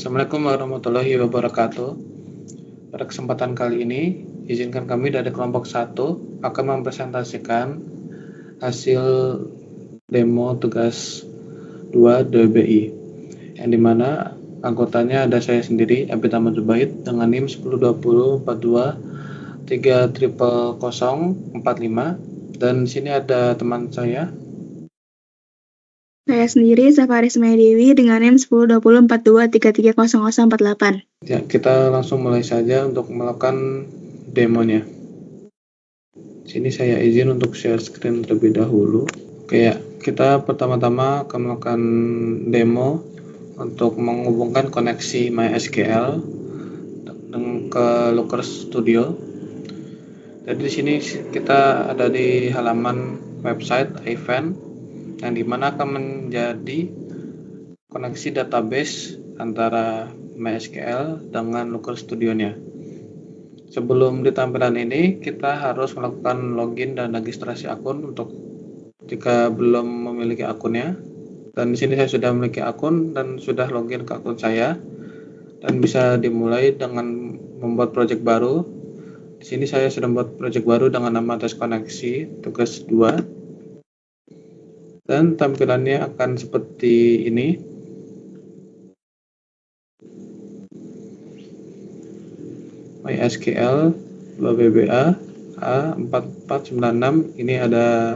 Assalamualaikum warahmatullahi wabarakatuh. Pada kesempatan kali ini, izinkan kami dari kelompok 1 akan mempresentasikan hasil demo tugas 2 DBI, yang dimana anggotanya ada saya sendiri, Abid Ahmad Zubaid, dengan NIM 102042300045, dan di sini ada teman saya. Saya sendiri, Safari Dewi dengan NIM 102042330048. Ya, kita langsung mulai saja untuk melakukan demonya. Sini saya izin untuk share screen terlebih dahulu. Oke ya, kita pertama-tama akan melakukan demo untuk menghubungkan koneksi MySQL ke Looker Studio. Jadi di sini kita ada di halaman website event, yang dimana akan menjadi koneksi database antara MySQL dengan Looker Studio-nya. Sebelum di tampilan ini, kita harus melakukan login dan registrasi akun untuk jika belum memiliki akunnya. Dan di sini saya sudah memiliki akun dan sudah login ke akun saya, dan bisa dimulai dengan membuat project baru. Di sini saya sudah membuat project baru dengan nama tes koneksi tugas 2. Dan tampilannya akan seperti ini. MySQL 2VBA A4496, ini ada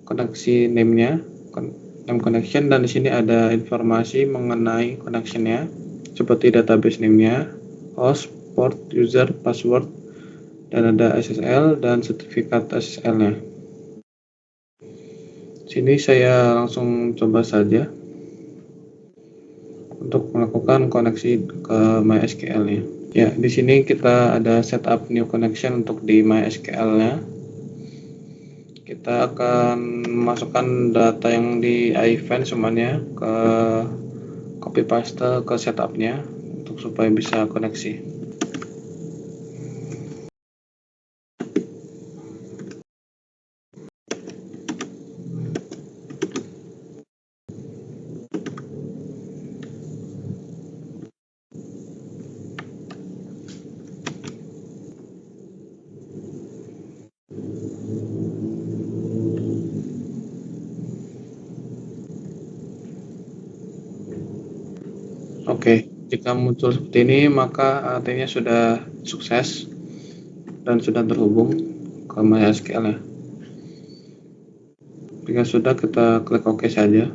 koneksi name-nya, name connection, dan di sini ada informasi mengenai connection-nya seperti database name-nya, host, port, user, password, dan ada SSL dan sertifikat SSL-nya. Sini saya langsung coba saja untuk melakukan koneksi ke MySQL-nya. Ya, di sini kita ada setup new connection untuk di MySQL-nya. Kita akan masukkan data yang di event semuanya ke copy paste ke setup-nya untuk supaya bisa koneksi. Oke, jika muncul seperti ini, maka artinya sudah sukses dan sudah terhubung ke MySQL-nya. Jika sudah, kita klik OK saja,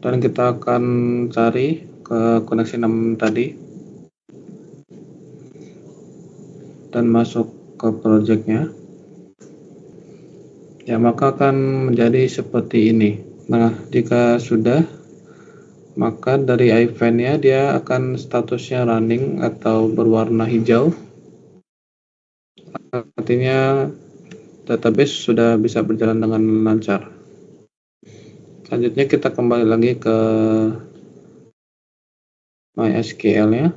dan kita akan cari ke koneksi 6 tadi dan masuk ke project-nya. Ya, maka akan menjadi seperti ini. Nah, jika sudah, maka dari event-nya dia akan statusnya running atau berwarna hijau. Artinya database sudah bisa berjalan dengan lancar. Selanjutnya kita kembali lagi ke MySQL-nya.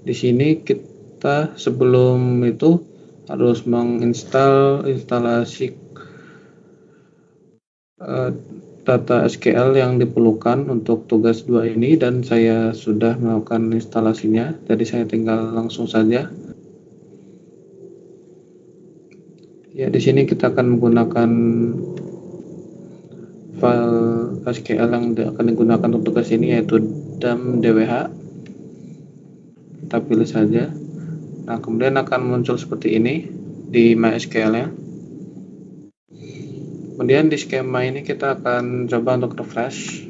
Di sini kita sebelum itu harus menginstal instalasi data SQL yang diperlukan untuk tugas 2 ini, dan saya sudah melakukan instalasinya, jadi saya tinggal langsung saja. Ya, di sini kita akan menggunakan file SQL yang akan digunakan untuk tugas ini, yaitu dam.dwh. Kita pilih saja. Nah, kemudian akan muncul seperti ini di MySQL-nya. Kemudian di skema ini kita akan coba untuk refresh.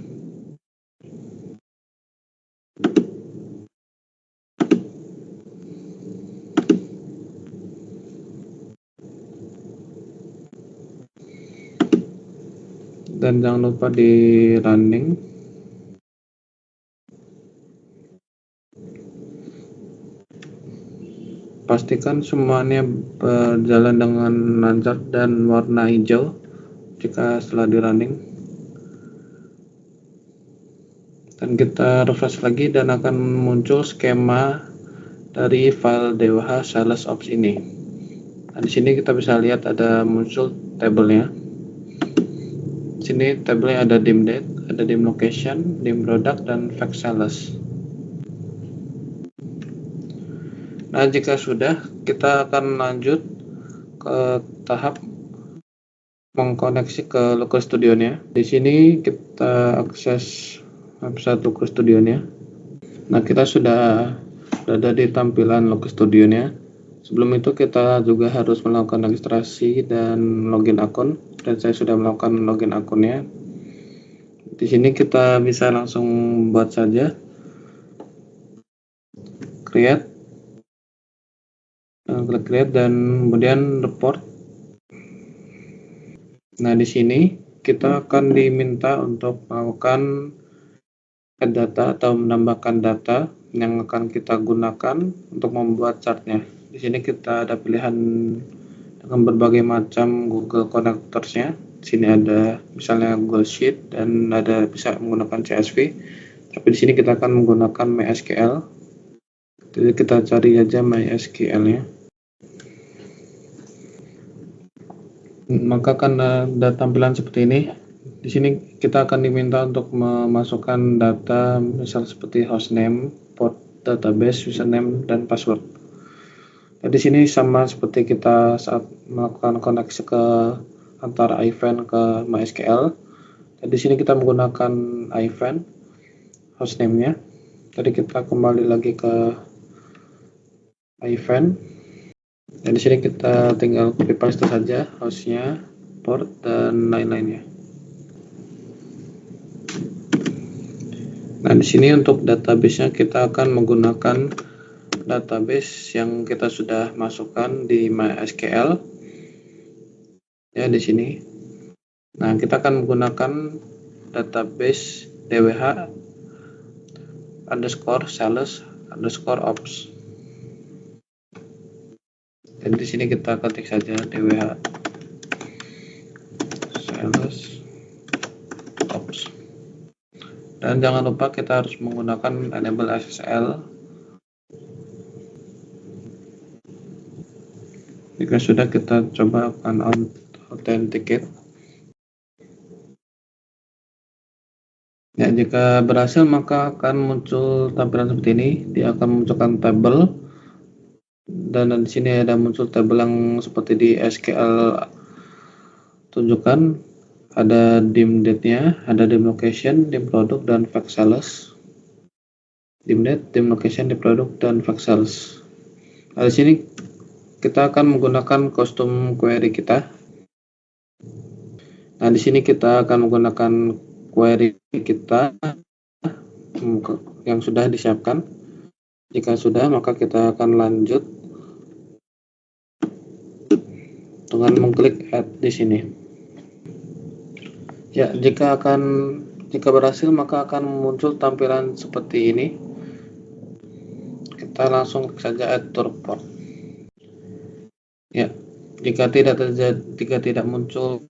Dan jangan lupa di running. Pastikan semuanya berjalan dengan lancar dan warna hijau jika setelah di running. Dan kita refresh lagi dan akan muncul skema dari file dwh sales ops ini. Nah, di sini kita bisa lihat ada muncul tabelnya. Di sini tabelnya ada dim date, ada dim location, dim product, dan fact sales. Nah, jika sudah, kita akan lanjut ke tahap mengkoneksi ke local studio-nya. Di sini kita akses website local studio-nya. Nah, kita sudah berada di tampilan local studio-nya. Sebelum itu kita juga harus melakukan registrasi dan login akun, dan saya sudah melakukan login akunnya. Di sini kita bisa langsung buat saja create, klik create dan kemudian report. Nah, di sini kita akan diminta untuk melakukan add data atau menambahkan data yang akan kita gunakan untuk membuat chartnya. Di sini kita ada pilihan dengan berbagai macam Google Connectors-nya. Di sini ada misalnya Google Sheet dan ada bisa menggunakan CSV. Tapi di sini kita akan menggunakan MySQL. Jadi kita cari aja MySQL-nya. Maka karena ada tampilan seperti ini, di sini kita akan diminta untuk memasukkan data misal seperti hostname, port database, username, dan password. Nah, di sini sama seperti kita saat melakukan koneksi ke antara iVent ke MySQL. Dan di sini kita menggunakan iVent hostname-nya. Jadi kita kembali lagi ke iVent. Dan di sini kita tinggal copy paste saja hostnya, port, dan lain-lainnya. Nah, di sini untuk database-nya kita akan menggunakan database yang kita sudah masukkan di MySQL. Ya, di sini. Nah, kita akan menggunakan database dwh _sales_ops. Jadi di sini kita ketik saja dwh sales ops. Dan jangan lupa kita harus menggunakan enable SSL. Jika sudah, kita coba akan authenticate. Ya, jika berhasil maka akan muncul tampilan seperti ini. Dia akan memunculkan tabel, dan di sini ada muncul tabel yang seperti di SQL tunjukkan. Ada dim date-nya, ada dim location, dim product, dan fact sales. Dim date, dim location, dim product, dan fact sales. Nah, di sini kita akan menggunakan custom query kita. Nah, di sini kita akan menggunakan query kita yang sudah disiapkan. Jika sudah, maka kita akan lanjut dengan mengklik add di sini. Ya, jika berhasil maka akan muncul tampilan seperti ini. Kita langsung klik saja add to report. Ya, jika tidak muncul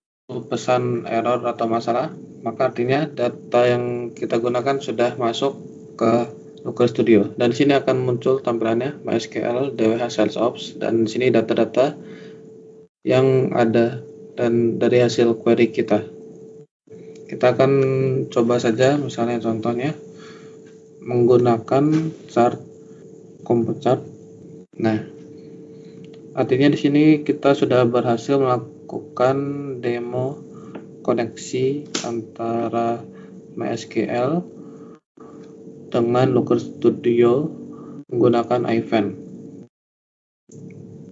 pesan error atau masalah, maka artinya data yang kita gunakan sudah masuk ke local studio. Dan di sini akan muncul tampilannya MySQL dwh sales ops, dan di sini data-data yang ada dan dari hasil query kita. Kita akan coba saja, misalnya contohnya menggunakan chart combo chart. Nah, artinya di sini kita sudah berhasil melakukan demo koneksi antara MySQL dengan local studio menggunakan iVent.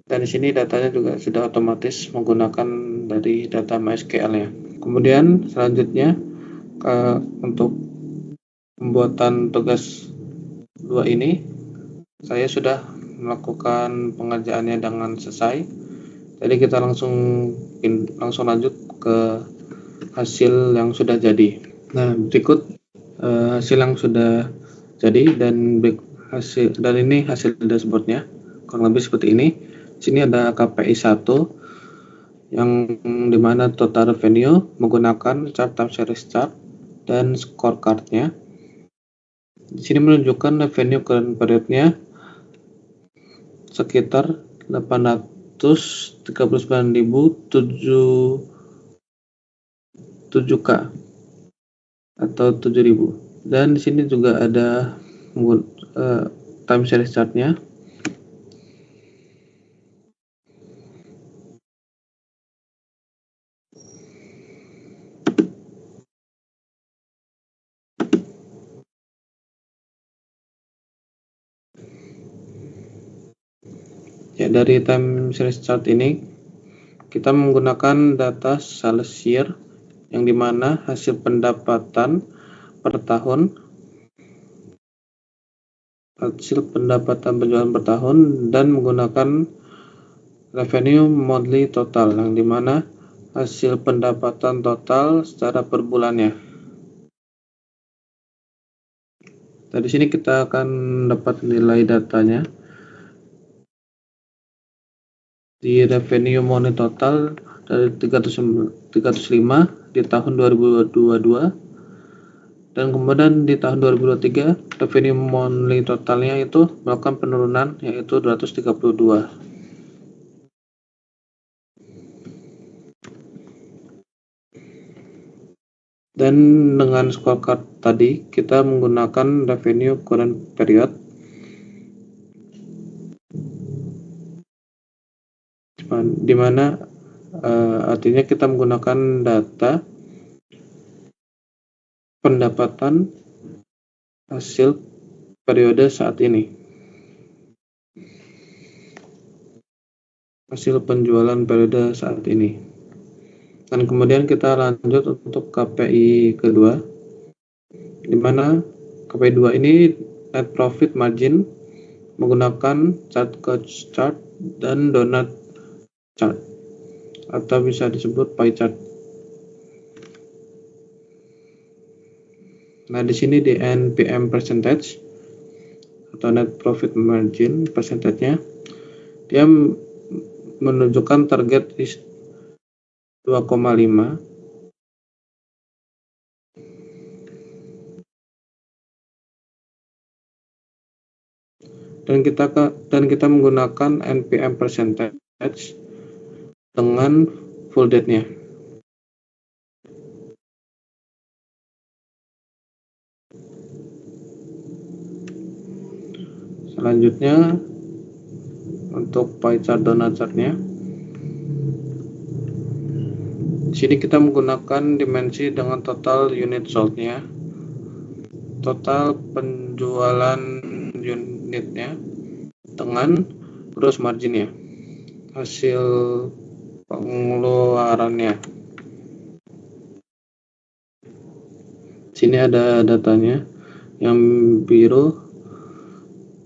Dan di sini datanya juga sudah otomatis menggunakan dari data MySQL-nya. Kemudian selanjutnya untuk pembuatan tugas 2 ini saya sudah melakukan pengerjaannya dengan selesai. Jadi kita langsung lanjut ke hasil yang sudah jadi. Nah, berikut hasil yang sudah jadi, dan ini hasil dashboardnya kurang lebih seperti ini. Di sini ada KPI 1 yang dimana total revenue menggunakan chart time series chart dan scorecard-nya. Di sini menunjukkan revenue current period-nya sekitar 839.007K. atau 7.000. Dan di sini juga ada time series chartnya. Ya, dari time series chart ini kita menggunakan data sales year, yang dimana hasil pendapatan per tahun, penjualan per tahun, dan menggunakan revenue monthly total, yang dimana hasil pendapatan total secara per bulannya. Nah, di sini kita akan dapat nilai datanya. Di revenue monthly total dari 305 di tahun 2022, dan kemudian di tahun 2023 revenue monthly totalnya itu melakukan penurunan, yaitu 232. Dan dengan scorecard tadi kita menggunakan revenue current period, di mana artinya kita menggunakan data pendapatan hasil periode saat ini, hasil penjualan periode saat ini. Dan kemudian kita lanjut untuk KPI kedua, di mana KPI 2 ini net profit margin menggunakan chart coach chart dan donut chart, atau bisa disebut pie chart. Nah, di sini di NPM percentage atau net profit margin percentage-nya, dia menunjukkan target is 2,5, dan kita menggunakan NPM percentage dengan full date-nya. Selanjutnya untuk pie chart donut chart-nya, di sini kita menggunakan dimensi dengan total unit sold-nya, total penjualan unitnya, dengan gross margin-nya, hasil pengeluarannya. Sini ada datanya. Yang biru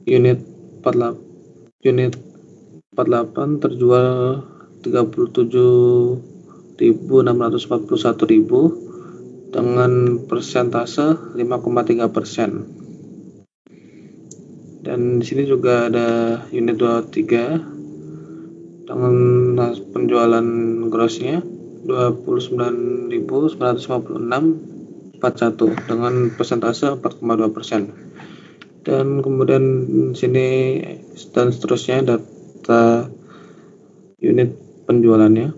unit 48 terjual 37.641.000 dengan persentase 5,3%. Dan di sini juga ada unit 23 dengan penjualan grossnya 29.956.41 dengan persentase 4,2%. Dan kemudian sini dan seterusnya data unit penjualannya.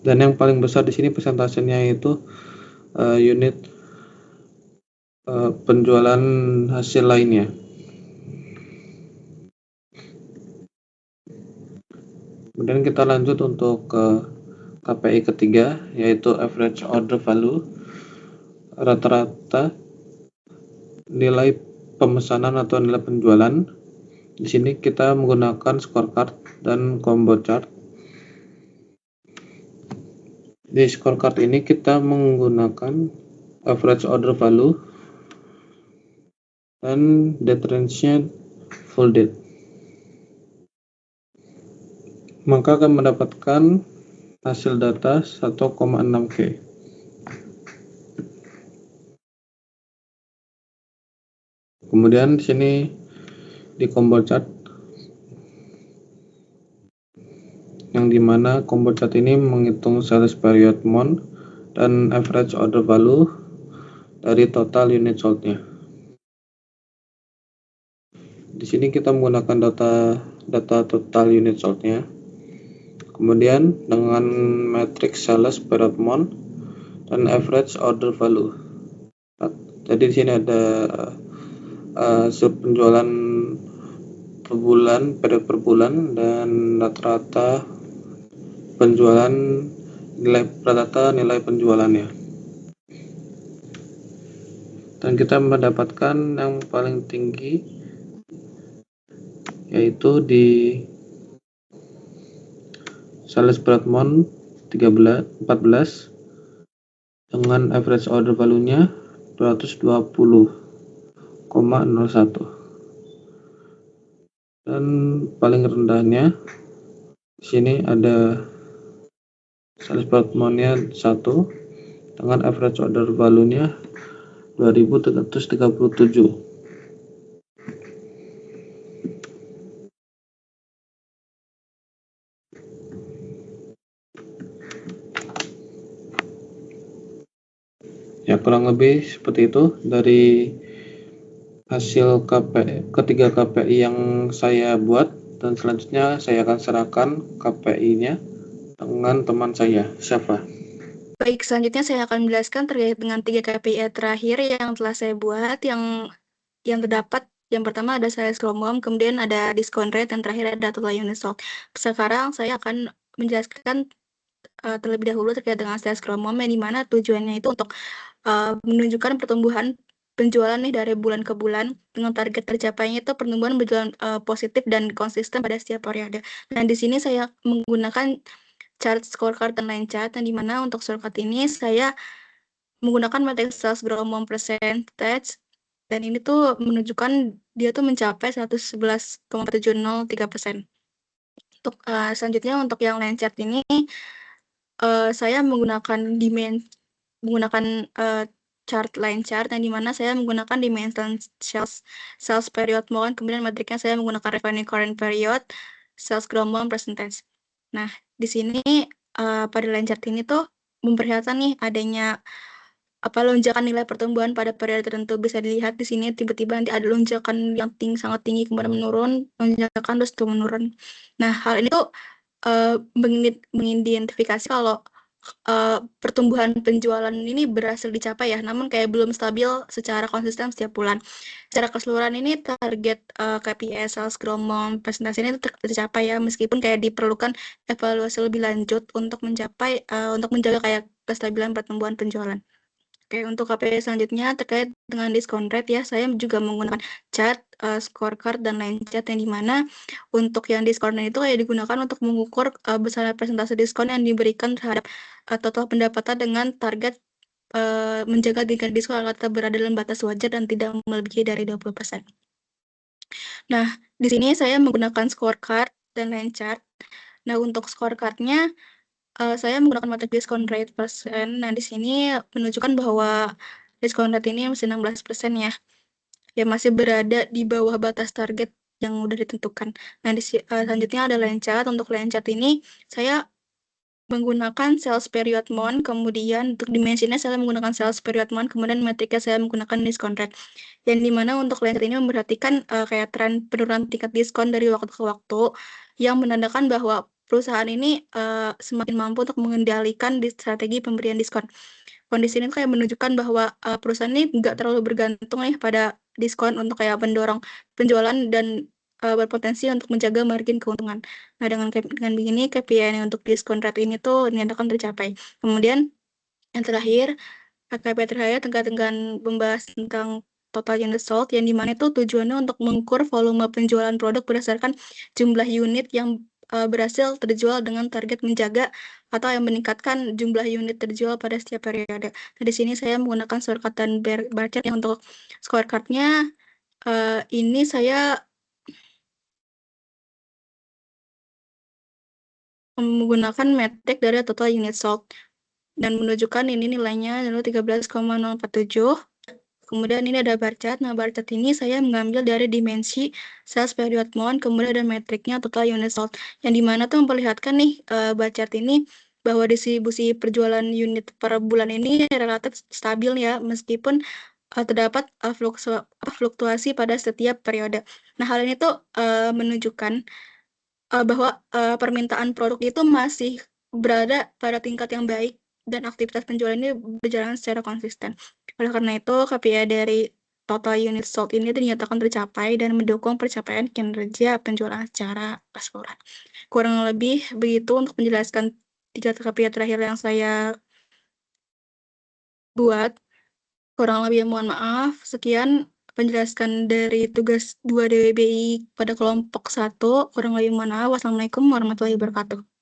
Dan yang paling besar di sini persentasenya itu unit penjualan hasil lainnya. Kemudian kita lanjut untuk KPI ketiga, yaitu average order value, rata-rata nilai pemesanan atau nilai penjualan. Di sini kita menggunakan scorecard dan combo chart. Di scorecard ini kita menggunakan average order value dan date range-nya full date. Maka akan mendapatkan hasil data 1,6K. Kemudian di sini di combo chart, yang dimana combo chart ini menghitung sales period month dan average order value dari total unit sold-nya. Di sini kita menggunakan data total unit sold-nya, Kemudian dengan matriks sales period month dan average order value. Jadi di sini ada penjualan per bulan, periode per bulan, dan rata-rata nilai penjualannya. Dan kita mendapatkan yang paling tinggi yaitu di sales period month 14 dengan average order value-nya 220,01. Dan paling rendahnya di sini ada sales period month-nya 1 dengan average order value-nya 2.337. Ya, kurang lebih seperti itu dari hasil ketiga KPI yang saya buat, dan selanjutnya saya akan serahkan KPI-nya dengan teman saya, Syafa. Baik, selanjutnya saya akan menjelaskan terkait dengan 3 KPI terakhir yang telah saya buat, yang terdapat. Yang pertama ada sales volume, kemudian ada discount rate, dan terakhir ada total unit sold. Sekarang saya akan menjelaskan terlebih dahulu terkait dengan sales volume, yang dimana tujuannya itu untuk menunjukkan pertumbuhan penjualan nih dari bulan ke bulan, dengan target tercapainya itu pertumbuhan penjualan positif dan konsisten pada setiap periode. Nah, di sini saya menggunakan chart scorecard dan line chart, yang dimana untuk scorecard ini saya menggunakan matriks sales volume percentage, dan ini tuh menunjukkan dia tuh mencapai 111,703%. Untuk selanjutnya untuk yang line chart ini saya menggunakan chart line chart, yang dimana saya menggunakan dimension sales period month, kemudian metriknya saya menggunakan revenue current period, sales growth month percentage. Nah, di sini pada line chart ini tuh memperlihatkan nih adanya lonjakan nilai pertumbuhan pada periode tertentu. Bisa dilihat di sini tiba-tiba nanti ada lonjakan yang sangat tinggi, kemudian menurun, lonjakan terus menurun. Nah, hal ini tuh mengidentifikasi kalau pertumbuhan penjualan ini berhasil dicapai ya, namun kayak belum stabil secara konsisten setiap bulan. Secara keseluruhan ini target KPI sales growth month presentasi ini tercapai ya, meskipun kayak diperlukan evaluasi lebih lanjut untuk menjaga kayak kestabilan pertumbuhan penjualan. Oke, untuk KPI selanjutnya terkait dengan diskon rate ya, saya juga menggunakan chart, scorecard, dan line chart, yang dimana untuk yang diskon itu kayak digunakan untuk mengukur besar persentase diskon yang diberikan terhadap total pendapatan dengan target menjaga tingkat diskon agar tetap berada dalam batas wajar dan tidak melebihi dari 20%. Nah, di sini saya menggunakan scorecard dan line chart. Nah, untuk scorecardnya saya menggunakan matriks discount rate persen. Nah, di sini menunjukkan bahwa discount rate ini masih 16% ya. Ya, masih berada di bawah batas target yang udah ditentukan. Nah, selanjutnya ada line chart. Untuk line chart ini saya menggunakan sales period month, kemudian untuk dimensinya saya menggunakan sales period month, kemudian metriknya saya menggunakan discount rate. Yang dimana untuk line chart ini memperhatikan kayak tren penurunan tingkat diskon dari waktu ke waktu, yang menandakan bahwa perusahaan ini semakin mampu untuk mengendalikan strategi pemberian diskon. Kondisi ini kayak menunjukkan bahwa perusahaan ini nggak terlalu bergantung nih pada diskon untuk kayak mendorong penjualan dan berpotensi untuk menjaga margin keuntungan. Nah, dengan begini KPI untuk diskon rate ini tuh dinyatakan tercapai. Kemudian yang terakhir, KPI terakhir terkait dengan membahas tentang total unit sold, yang dimana itu tujuannya untuk mengukur volume penjualan produk berdasarkan jumlah unit yang berhasil terjual dengan target menjaga atau yang meningkatkan jumlah unit terjual pada setiap periode. Nah, di sini saya menggunakan scorecard dan bar chart. Yang untuk scorecardnya ini saya menggunakan metrik dari total unit sold dan menunjukkan ini nilainya adalah 13,047. Kemudian ini ada bar chart. Nah, bar chart ini saya mengambil dari dimensi sales period month, kemudian ada metriknya total unit sold, yang dimana tuh memperlihatkan nih bar chart ini bahwa distribusi perjualan unit per bulan ini relatif stabil ya, meskipun terdapat fluktuasi pada setiap periode. Nah, hal ini tuh menunjukkan bahwa permintaan produk itu masih berada pada tingkat yang baik dan aktivitas penjualan ini berjalan secara konsisten. Oleh karena itu, KPI dari total unit sold ini dinyatakan tercapai dan mendukung pencapaian kinerja penjualan secara keseluruhan. Kurang lebih begitu untuk menjelaskan 3 KPI terakhir yang saya buat. Kurang lebih mohon maaf. Sekian penjelasan dari tugas 2 DWBI pada kelompok 1. Kurang lebih mohon maaf. Wassalamualaikum warahmatullahi wabarakatuh.